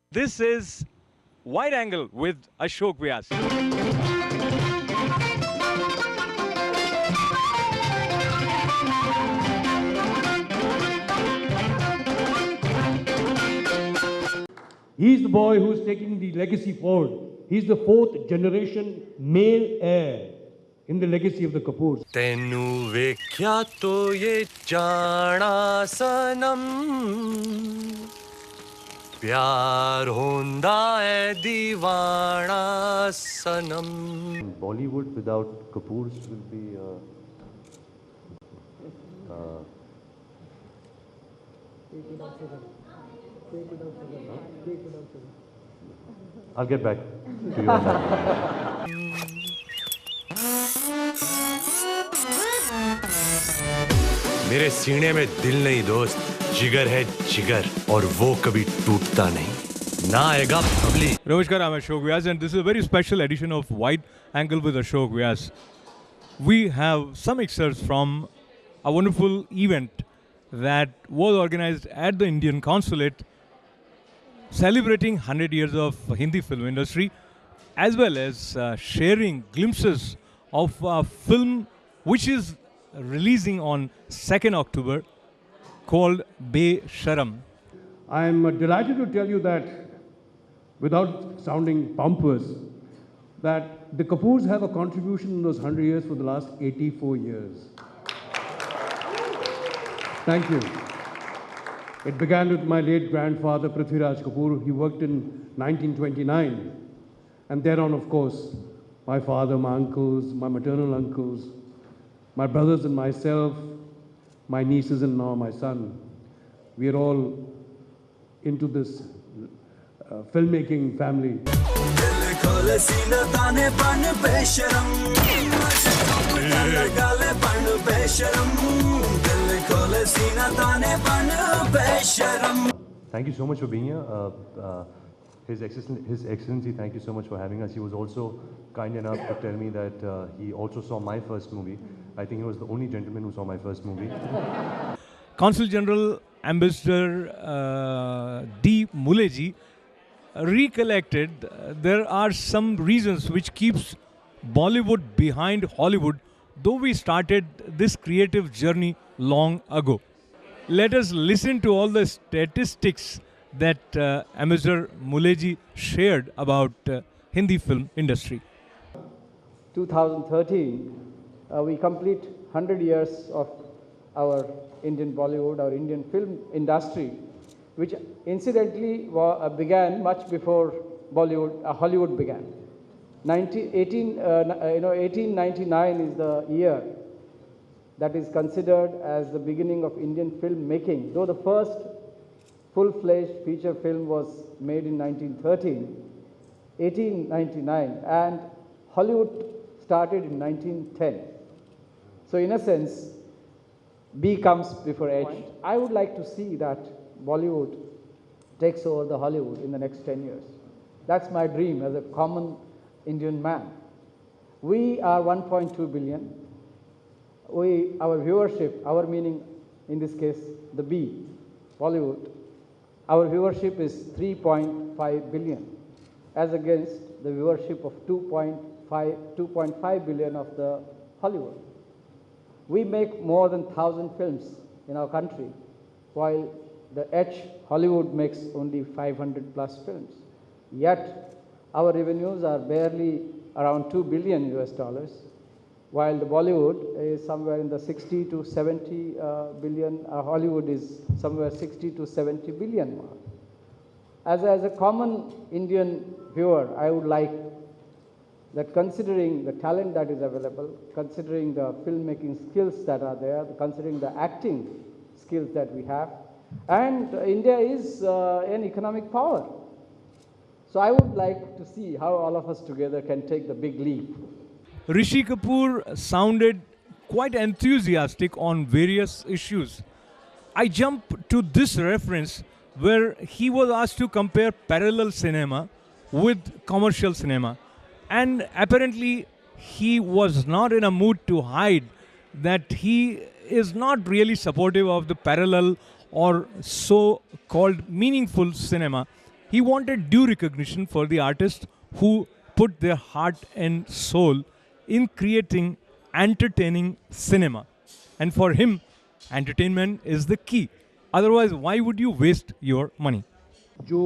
This is Wide Angle with Ashok Vyas. He's the boy who's taking the legacy forward. He's the fourth generation male heir in the legacy of the Kapoors. तेनू वेख्या तो ये जाना सनम प्यार होंदा है दीवाना सनम. Bollywood without Kapoors will be I'll get back to you on that. मेरे सीने में दिल नहीं दोस्त, जिगर है जिगर और वो कभी टूटता नहीं. ना आएगा पबली. Namaskar, I'm Ashok Vyas and this is a very special edition of Wide Angle with Ashok Vyas. We have some excerpts from a wonderful event that was organized at the Indian Consulate celebrating 100 years of Hindi film industry, as well as sharing glimpses of a film which is releasing on 2nd October called Besharam. I'm delighted to tell you that, without sounding pompous, that the Kapoors have a contribution in those 100 years for the last 84 years. Thank you. It began with my late grandfather, Prithviraj Kapoor. He worked in 1929. And thereon, of course, my father, my uncles, my maternal uncles, my brothers and myself, my nieces and now my son. We are all into this filmmaking family. Thank you so much for being here. His Excellency, thank you so much for having us. He was also kind enough to tell me that he also saw my first movie. I think he was the only gentleman who saw my first movie. Consul General Ambassador D. Muleji recollected there are some reasons which keeps Bollywood behind Hollywood, though we started this creative journey long ago. Let us listen to all the statistics that Ambassador Muleji shared about Hindi film industry. 2013, we complete 100 years of our Indian Bollywood, our Indian film industry, which incidentally began much before Bollywood, Hollywood began. 1899 is the year that is considered as the beginning of Indian film making, though the first full-fledged feature film was made in 1899, and Hollywood started in 1910. So in a sense, B comes before H. I would like to see that Bollywood takes over the Hollywood in the next 10 years. That's my dream as a common Indian man. We are 1.2 billion. Our viewership, our meaning in this case, the B, Bollywood, our viewership is 3.5 billion, as against the viewership of 2.5 billion of the Hollywood. We make more than 1,000 films in our country, while the H, Hollywood, makes only 500 plus films. Yet, our revenues are barely around 2 billion US dollars, while the Bollywood is somewhere in the 60 to 70 billion, Hollywood is somewhere 60 to 70 billion mark. As a common Indian viewer, I would like that, considering the talent that is available, considering the filmmaking skills that are there, considering the acting skills that we have, and India is an economic power. So I would like to see how all of us together can take the big leap. Rishi Kapoor sounded quite enthusiastic on various issues. I jump to this reference where he was asked to compare parallel cinema with commercial cinema. And apparently he was not in a mood to hide that he is not really supportive of the parallel or so-called meaningful cinema. He wanted due recognition for the artists who put their heart and soul in creating entertaining cinema. And for him, entertainment is the key. Otherwise, why would you waste your money? जो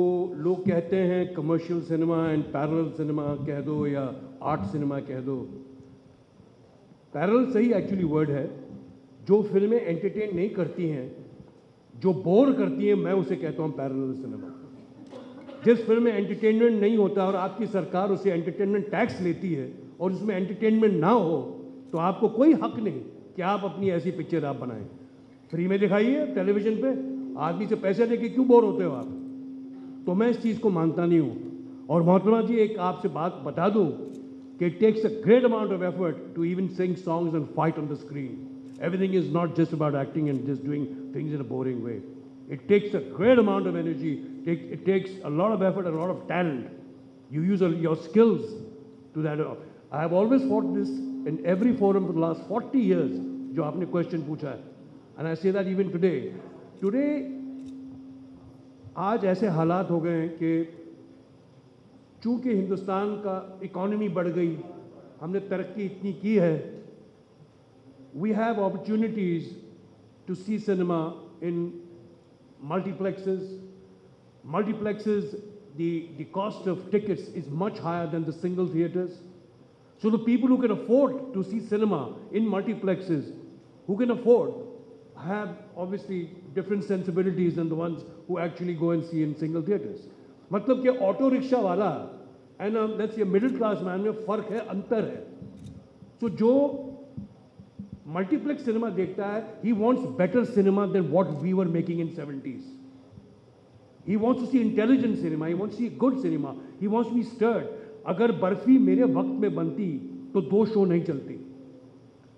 लोग कहते हैं commercial cinema and parallel cinema कह दो या art cinema कह दो, parallel सही एक्चुअली वर्ड है. जो फिल्में एंटरटेन नहीं करती हैं, जो बोर करती हैं, मैं उसे कहता हूँ पैरेलल सिनेमा. जिस फिल्म में एंटरटेनमेंट नहीं होता और आपकी सरकार उसे एंटरटेनमेंट टैक्स लेती है और उसमें एंटरटेनमेंट ना हो, तो आपको कोई हक नहीं कि आप अपनी ऐसी पिक्चर आप बनाएं. फ्री में दिखाइए टेलीविजन पे, आदमी से पैसे लेके क्यों बोर होते हो आप? तो मैं इस चीज़ को मानता नहीं हूँ. और मोहतरमा जी, एक आपसे बात बता दूँ कि it takes a great amount of effort to even sing songs and fight on the screen. Everything is not just about acting and just doing things in a boring way. It takes a great amount of energy. It takes a lot of effort and a lot of talent. You use your skills to that. I have always fought this in every forum for the last 40 years. जो आपने question पूछा है, and I say that even today. Today, आज ऐसे हालात हो गए हैं कि चूंकि हिंदुस्तान का इकोनॉमी बढ़ गई, हमने तरक्की इतनी की है, we have opportunities to see cinema in multiplexes. Multiplexes, the cost of tickets is much higher than the single theaters. So the people who can afford to see cinema in multiplexes, who can afford, have obviously different sensibilities than the ones who actually go and see in single theaters. मतलब कि auto rickshaw वाला and let's say middle class man में फ़र्क है, अंतर है. So जो multiplex cinema देखता है, he wants better cinema than what we were making in 70s. He wants to see intelligent cinema, he wants to see good cinema, he wants to be stirred. अगर बर्फी मेरे वक्त में बनती तो 2 show नहीं चलती.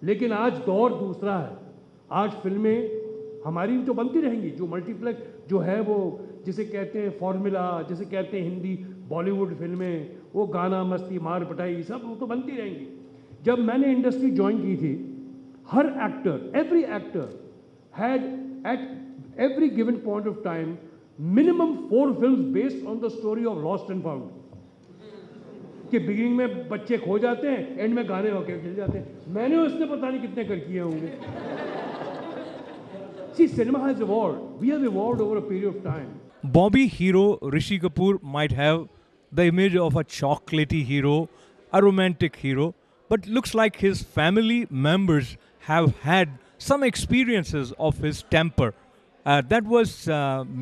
लेकिन आज दौर दूसरा है. आज फिल्में हमारी तो बनती रहेंगी. जो मल्टीप्लेक्स जो है वो जिसे कहते हैं फॉर्मूला, जिसे कहते हैं हिंदी बॉलीवुड फिल्में, वो गाना मस्ती मार पटाई सब वो तो बनती रहेंगी. जब मैंने इंडस्ट्री ज्वाइन की थी, her actor, every actor had at every given point of time minimum 4 films based on the story of Lost and Found. कि बिगिनिंग में बच्चे खो जाते हैं, एंड में गाने होके चल जाते हैं. मैंने उसने पता नहीं कितने कर किए होंगे. See, cinema has evolved. We have evolved over a period of time. Bobby hero Rishi Kapoor might have the image of a chocolatey hero, a romantic hero, but looks like his family members have had some experiences of his temper. That was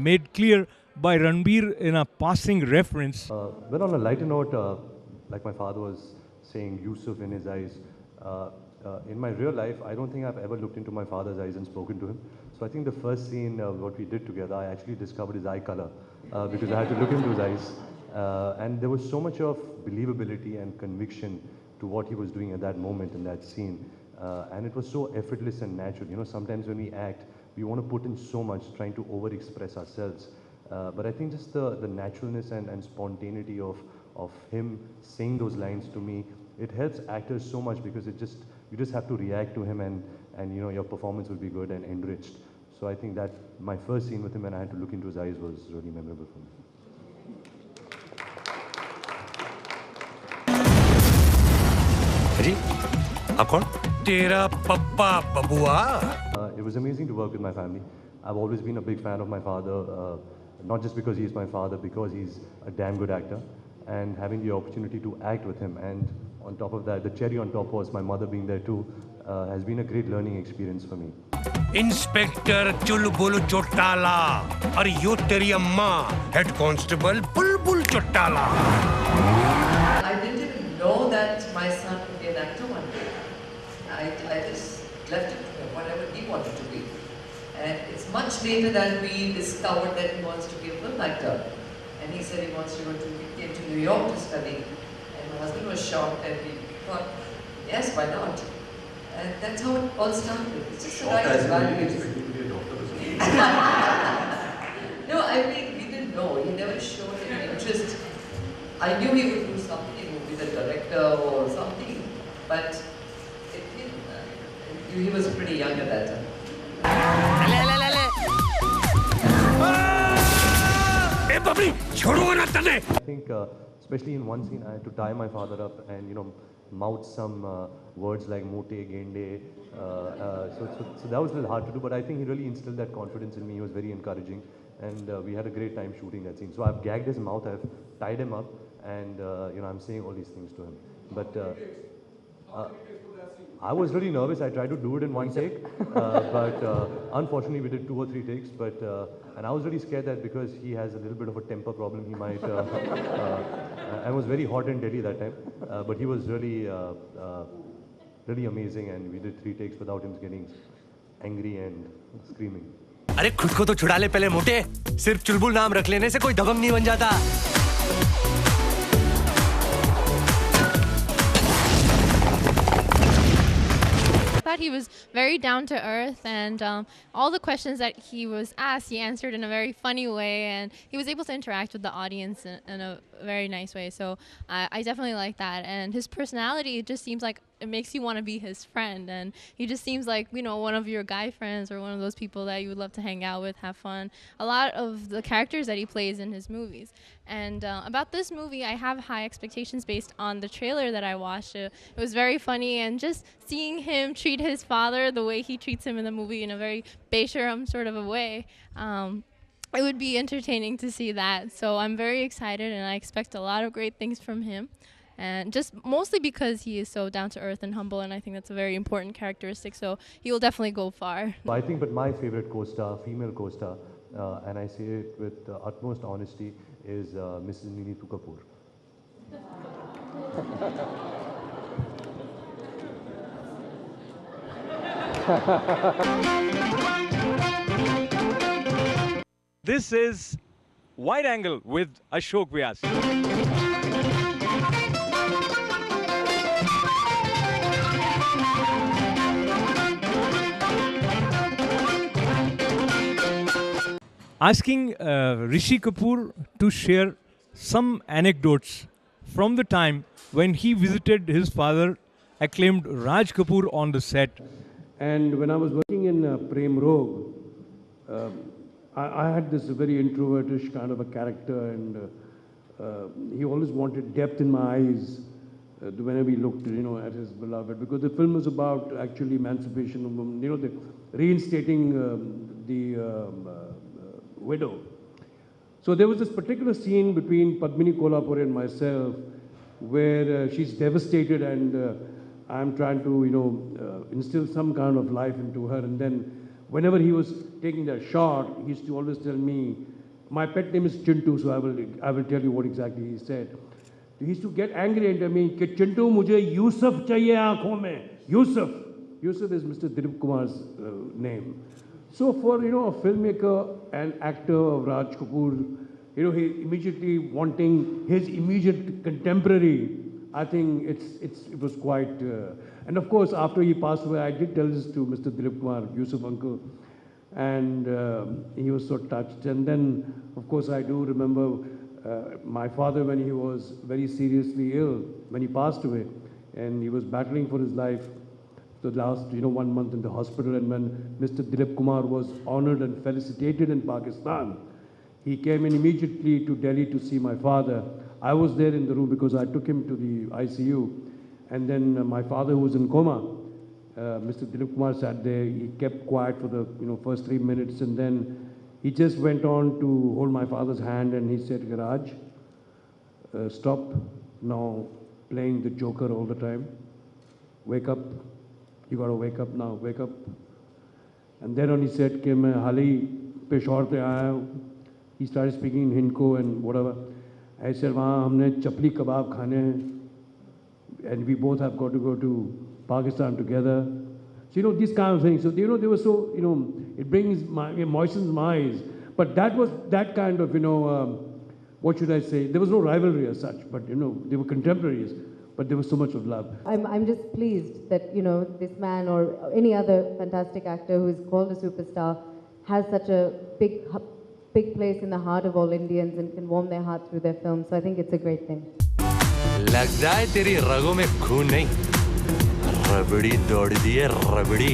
made clear by Ranbir in a passing reference. Well, on a lighter note, like my father was saying, Yusuf in his eyes, in my real life, I don't think I've ever looked into my father's eyes and spoken to him. So I think the first scene, what we did together, I actually discovered his eye color because I had to look into his eyes. And there was so much of believability and conviction to what he was doing at that moment in that scene. And it was so effortless and natural. You know, sometimes when we act, we want to put in so much, trying to over-express ourselves. But I think just the naturalness and spontaneity of him saying those lines to me, it helps actors so much because you just have to react to him and you know, your performance will be good and enriched. So I think that my first scene with him and I had to look into his eyes was really memorable for me. जी, आप कौन? तेरा पप्पा बबुआ. It was amazing to work with my family. I've always been a big fan of my father, not just because he's my father, because he's a damn good actor. And having the opportunity to act with him, and on top of that, the cherry on top was my mother being there too, has been a great learning experience for me. Inspector Chulbul Chautala और यो तेरी अम्मा head constable Bulbul Chautala. I didn't even know that my son would be an actor one day. I just left it to him, whatever he wanted to be. And it's much later that we discovered that he wants to be a film actor. And he said he wants to he came to New York to study. And my husband was shocked and we thought, yes, why not? And that's how it all started. It's just the right values. No, I mean, we didn't know. He never showed any interest. I knew he would do something, he would be the director or something, but he was pretty young at that time. A think, especially in one scene, I had to tie my father up and, you know, mouth some words like mote, gende. So that was a little hard to do, but I think he really instilled that confidence in me. He was very encouraging, and we had a great time shooting that scene. So I've gagged his mouth, I've tied him up, and, you know, I'm saying all these things to him. But I was really nervous. I tried to do it in one take, but unfortunately we did 2 or 3 takes. But and I was really scared that because he has a little bit of a temper problem, he might. I was very hot in Delhi that time, but he was really, really amazing, and we did 3 takes without him getting angry and screaming. अरे खुद को तो छुड़ा ले पहले मोटे, सिर्फ चुलबुल नाम रख लेने से कोई दबंग नहीं बन जाता। He was very down to earth, and all the questions that he was asked, he answered in a very funny way, and he was able to interact with the audience in a very nice way. So I definitely like that, and his personality, it just seems like it makes you want to be his friend, and he just seems like, you know, one of your guy friends or one of those people that you would love to hang out with, have fun. A lot of the characters that he plays in his movies. And about this movie, I have high expectations based on the trailer that I watched. It was very funny, and just seeing him treat his father the way he treats him in the movie in a very Besharam sort of a way, it would be entertaining to see that. So I'm very excited, and I expect a lot of great things from him. And just mostly because he is so down to earth and humble, and I think that's a very important characteristic. So he will definitely go far. I think, but my favorite co-star, female co-star, and I say it with utmost honesty, is Mrs. Neetu Kapoor. This is Wide Angle with Ashok Vyas. Asking Rishi Kapoor to share some anecdotes from the time when he visited his father, acclaimed Raj Kapoor, on the set. And when I was working in Prem Rog, I had this very introvertish kind of a character, and he always wanted depth in my eyes whenever he looked, you know, at his beloved, because the film was about actually emancipation of women, you know, the reinstating the widow. So there was this particular scene between Padmini Kolhapure and myself where she's devastated, and I'm trying to, you know, instill some kind of life into her. And then whenever he was taking that shot, he used to always tell me, my pet name is Chintu, so I will tell you what exactly he said. He used to get angry and tell me, कि Chintu, मुझे Yusuf चाहिए आँखों में. Yusuf. Yusuf is Mr. Dilip Kumar's name. So for, you know, a filmmaker and actor of Raj Kapoor, you know, he immediately wanting his immediate contemporary, I think it was quite, and of course after he passed away, I did tell this to Mr. Dilip Kumar, Yusuf uncle, and he was so touched. And then, of course, I do remember my father when he was very seriously ill, when he passed away, and he was battling for his life. The last, you know, 1 month in the hospital, and when Mr. Dilip Kumar was honored and felicitated in Pakistan, he came in immediately to Delhi to see my father. I was there in the room because I took him to the ICU, and then my father, who was in coma, Mr. Dilip Kumar sat there. He kept quiet for the, you know, first 3 minutes, and then he just went on to hold my father's hand, and he said, Raj, stop now playing the joker all the time. Wake up. You got to wake up now, wake up. And then on he said, कि मैं हाल ही पेशौर से आया हूँ. He started speaking in Hindko and whatever. I said, वहाँ हमने चपली कबाब खाने हैं, and we both have got to go to Pakistan together. So, you know, these kind of things. So, you know, they were so, you know, it moistens my eyes. But that was that kind of, you know, what should I say? There was no rivalry as such, but, you know, they were contemporaries. But there was so much of love. I'm just pleased that, you know, this man or any other fantastic actor who is called a superstar has such a big place in the heart of all Indians and can warm their heart through their films. So I think it's a great thing. लगता है तेरी रगों में खून नहीं, रबड़ी दौड़ती है रबड़ी।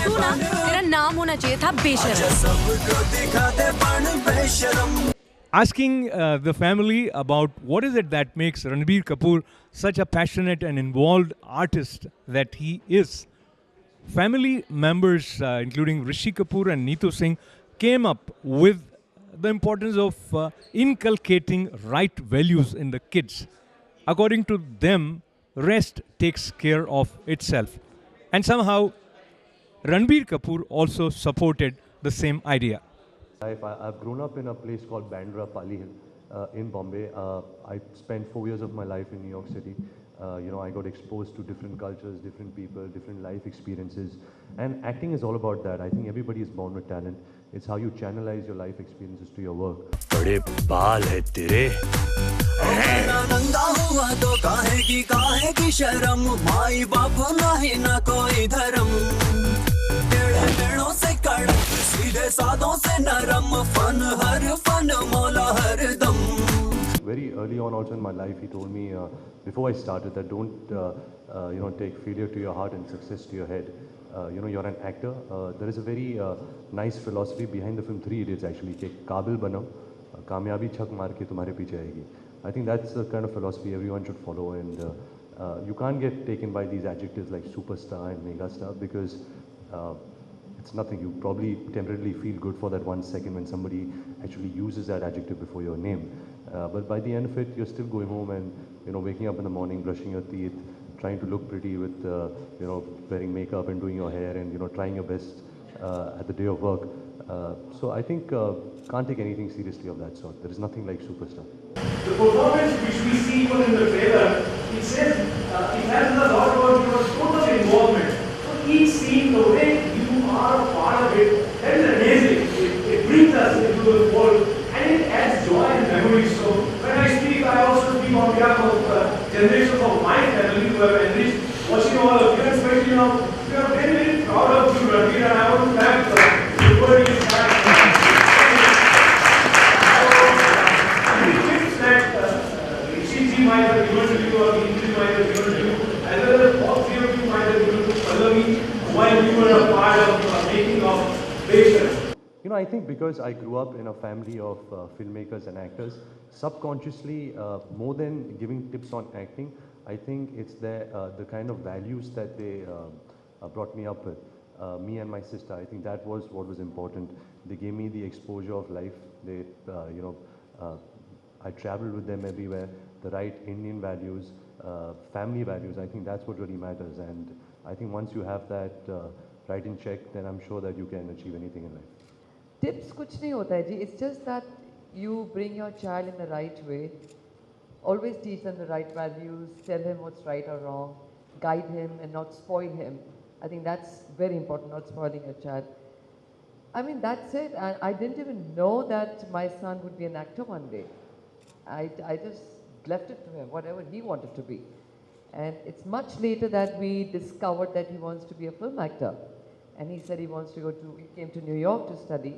तू ना तेरा नाम होना चाहिए था बेशरम। Asking the family about what is it that makes Ranbir Kapoor such a passionate and involved artist that he is. Family members, including Rishi Kapoor and Neetu Singh, came up with the importance of inculcating right values in the kids. According to them, rest takes care of itself. And somehow, Ranbir Kapoor also supported the same idea. I've grown up in a place called Bandra, Pali Hill, in Bombay. I spent 4 years of my life in New York City. I got exposed to different cultures, different people, different life experiences. And acting is all about that. I think everybody is born with talent. It's how you channelize your life experiences to your work. बड़े बाल है तेरे। काहे की शर्म माई बाप नहीं ना कोई धर्म से कड़क सीधे सादों से नरम फन हर फन मौला हर दम। Very early on also in my life, he told me before I started that don't take failure to your heart and success to your head. You're an actor. There is a very nice philosophy behind the film 3 Idiots actually कि काबिल बनो कामयाबी छक मार के तुम्हारे पीछे आएगी. I think that's the kind of philosophy everyone should follow, and you can't get taken by these adjectives like superstar and megastar because it's nothing. You probably temporarily feel good for that 1 second when somebody actually uses that adjective before your name. But by the end of it, you're still going home and waking up in the morning, brushing your teeth, trying to look pretty with wearing makeup and doing your hair and trying your best at the day of work. So I think can't take anything seriously of that sort. There is nothing like superstar. The performance which we see even in the trailer, it says it has a lot about your total involvement. So each scene, the way you are a part of it, that is amazing. It brings us into the world and it adds joy and memories. So when I speak, I also speak on behalf of generations of my family who have enriched watching all of you, and especially we are very, very proud of you, Ranbir, and I want to thank the word you have. Might have given to you or English might have given to you, as well as all three of you might have given to Pallavi while you were a part of making of Besharam. I think because I grew up in a family of filmmakers and actors, subconsciously, more than giving tips on acting, I think it's the kind of values that they brought me up with. Me and my sister, I think that was what was important. They gave me the exposure of life. They, I traveled with them everywhere. The right Indian values, family values, I think that's what really matters. And I think once you have that right in check, then I'm sure that you can achieve anything in life. Tips kuch nahi hota hai ji. It's just that you bring your child in the right way. Always teach them the right values, tell him what's right or wrong, guide him and not spoil him. I think that's very important, not spoiling your child. I mean, that's it. I didn't even know that my son would be an actor one day. I just left it to him, whatever he wanted to be. And it's much later that we discovered that he wants to be a film actor. And he said he wants to he came to New York to study.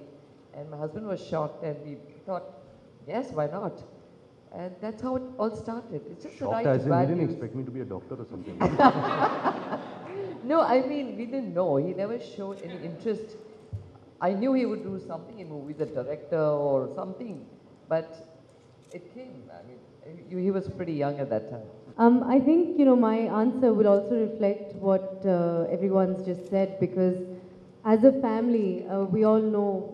And my husband was shocked and we thought, yes, why not? And that's how it all started. It's just Shocked the right as in values. he didn't expect me to be a doctor or something. No, I mean, we didn't know. He never showed any interest. I knew he would do something in movies, a director or something. But it came. I mean, he was pretty young at that time. I think, my answer will also reflect what everyone's just said, because as a family, we all know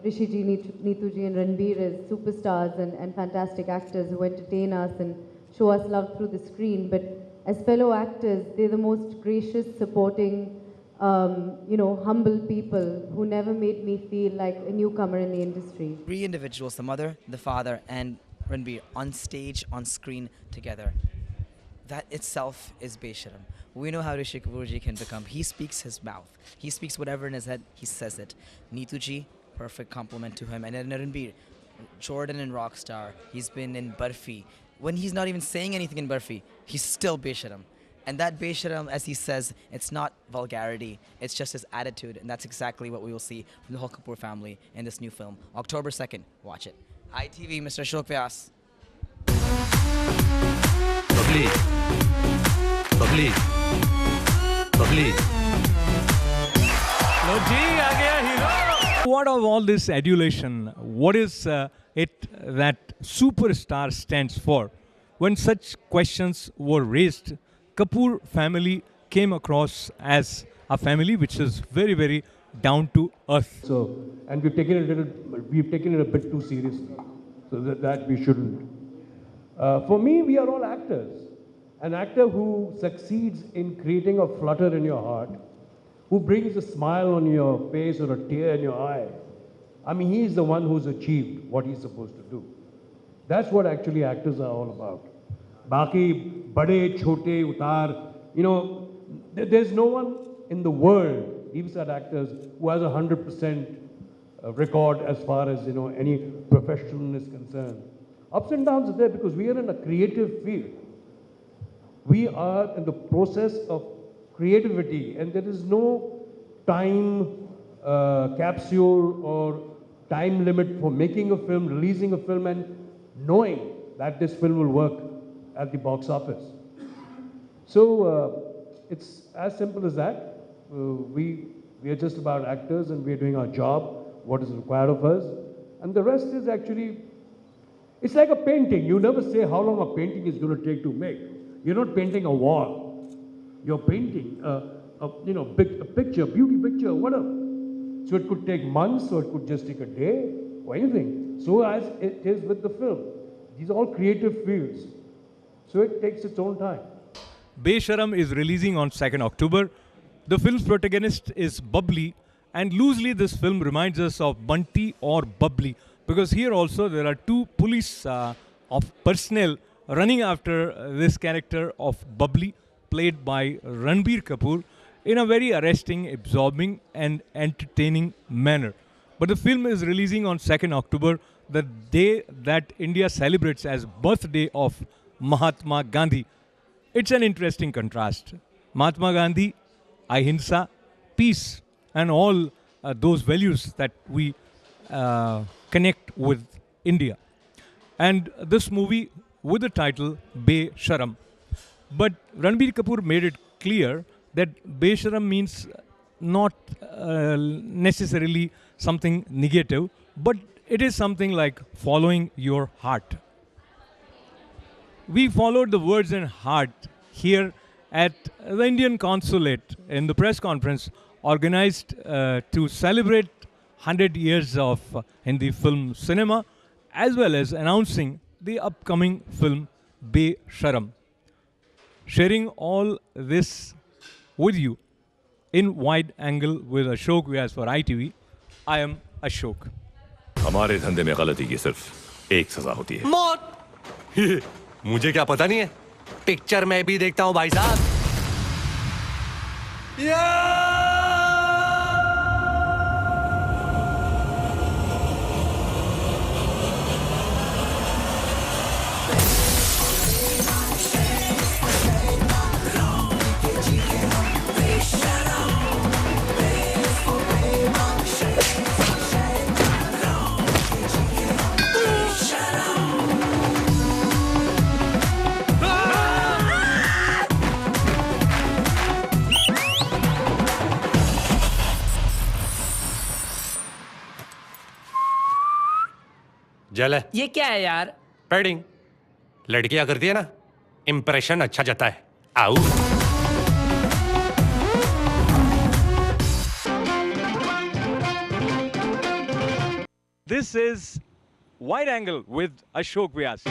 Rishi ji, Neetu ji and Ranbir as superstars and fantastic actors who entertain us and show us love through the screen. But as fellow actors, they're the most gracious, supporting, humble people who never made me feel like a newcomer in the industry. 3 individuals, the mother, the father, and Ranbir, on stage, on screen, together. That itself is Besharam. We know how Rishi Kapoor ji can become. He speaks his mouth. He speaks whatever in his head, he says it. Neetu ji, perfect compliment to him. And then Ranbir, Jordan in Rockstar. He's been in Barfi. When he's not even saying anything in Barfi, he's still Besharam. And that Besharam, as he says, it's not vulgarity, it's just his attitude. And that's exactly what we will see from the whole Kapoor family in this new film. October 2nd, watch it. ITV, Mr. Ashok Vyas. Lovely. Babli Babli What of all this adulation? What is it that superstar stands for? When such questions were raised, Kapoor family came across as a family which is very, very down to earth. So, and we've taken it a bit too seriously, so that we shouldn't. For me, we are all actors. An actor who succeeds in creating a flutter in your heart, who brings a smile on your face or a tear in your eye, I mean, he is the one who's achieved what he's supposed to do. That's what actually actors are all about. Baki, bade, chote, utar, you know, there's no one in the world, leave aside actors, who has 100% record as far as, you know, any profession is concerned. Ups and downs are there because we are in a creative field. We are in the process of creativity, and there is no time capsule or time limit for making a film, releasing a film, and knowing that this film will work at the box office. So it's as simple as that. We are just about actors, and we are doing our job, what is required of us, and the rest is actually, it's like a painting. You never say how long a painting is going to take to make. You're not painting a wall. You're painting a picture, beauty picture, whatever. So it could take months, or it could just take a day, or anything. So as it is with the film. These are all creative fields. So it takes its own time. Besharam is releasing on 2nd October. The film's protagonist is Bubbly, and loosely this film reminds us of Bunty or Bubbly, because here also there are two police of personnel running after this character of Bubbly, played by Ranbir Kapoor, in a very arresting, absorbing and entertaining manner. But the film is releasing on 2nd October, the day that India celebrates as birthday of Mahatma Gandhi. It's an interesting contrast. Mahatma Gandhi, ahimsa, peace, and all those values that we connect with India. And this movie with the title Besharam. But Ranbir Kapoor made it clear that Besharam means not necessarily something negative, but it is something like following your heart. We followed the words and heart here at the Indian Consulate in the press conference organized to celebrate 100 years of Hindi film cinema, as well as announcing the upcoming film Besharam. Sharing all this with you in wide angle with Ashok Vyas for ITV, I am Ashok. हमारे धंधे में गलती की सिर्फ एक सजा होती है, मौत। मुझे क्या पता नहीं है, पिक्चर मैं भी देखता हूं भाई साहब। जल है। ये क्या है यार? पैडिंग। लड़कियां करती है ना, इंप्रेशन अच्छा जाता है। आओ। This is Wide Angle with Ashok Vyas.